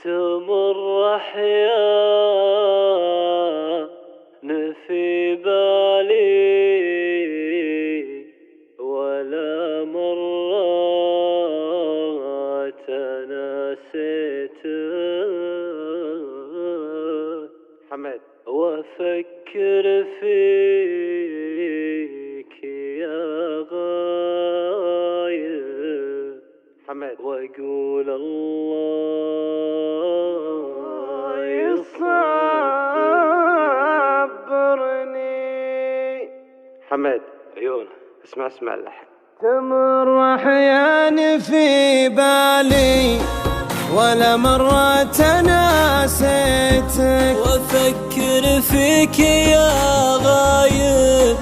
تمر أحيان في بالي ولا مرات نسيتك حمد وأفكر فيك يا غايب حمد وأقول الله يصبرني. حمد عيونه اسمع اللحن. تمر أحيان في بالي ولا مرة ناسيتك وأفكر فيك يا غايب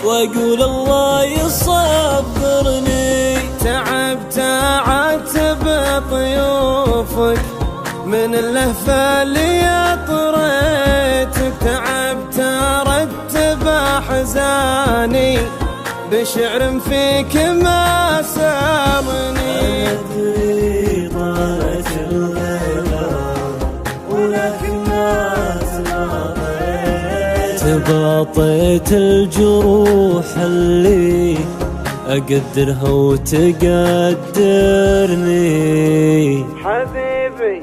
وأقول الله يصبرني. تعبت أعتب ضيوفك من اللهفة اللي طريتك، تعبت أرتب أحزاني بشعر فيك ما سامني. أدري طالت الليلة ولكن ما سمعت، تباطيت الجروح اللي أقدرها وتقدرني. حبيبي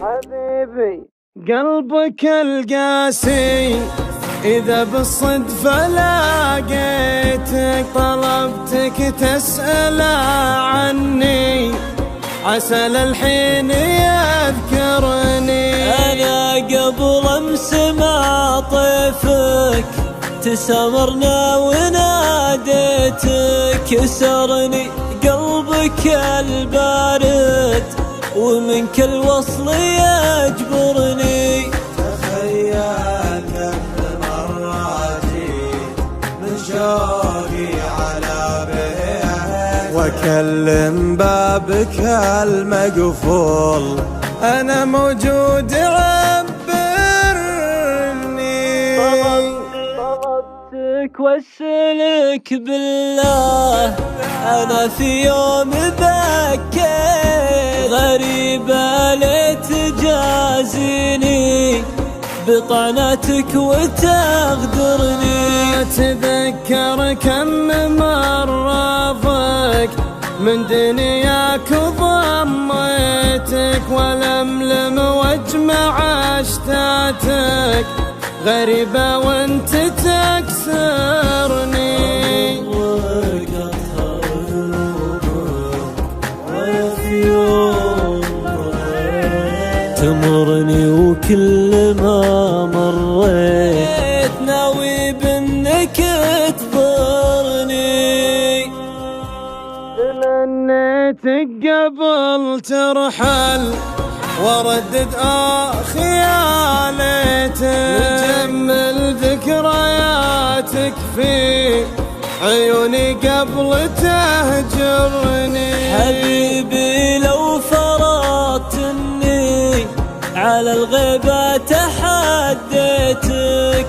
قلبك القاسي إذا بالصدفة لاقيتك طلبتك تسأل عني عسى للحين يذكرني. أنا قبل أمس مع طيفك تسامرنا وناديتك، كسرني قلبك البارد ومنك الوصل يجبرني. تخيل كم مرة جيت من شوقي على بيتك وأكلم بابك المقفول أنا موجود عبرني. طلبتك واسألك بالله أنا في يوم بكيت، غريبة لي تجازيني بطعناتك وتغدرني. تذكر كم مرة ضك من دنياك وضميتك ولملم واجمع اشتاتك غريبة وانت تكسرني. تمرني وكل ما مريت ناوي بانك تضرني. تمنيتك قبل ترحل وردد خيالتك نجمل ذكرياتك في عيوني قبل تهجرني. حبيبي لو فرضت اني على الغيبة تحديتك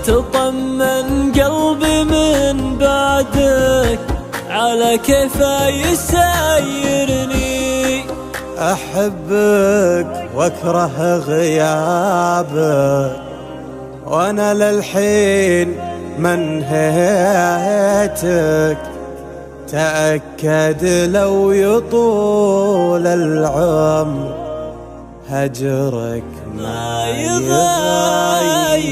تطمن قلبي من بعدك على كيف يسيرني. أحبك وأكره غيابك وأنا للحين منهيتك، تأكد لو يطول العمر هجرك ما يغير.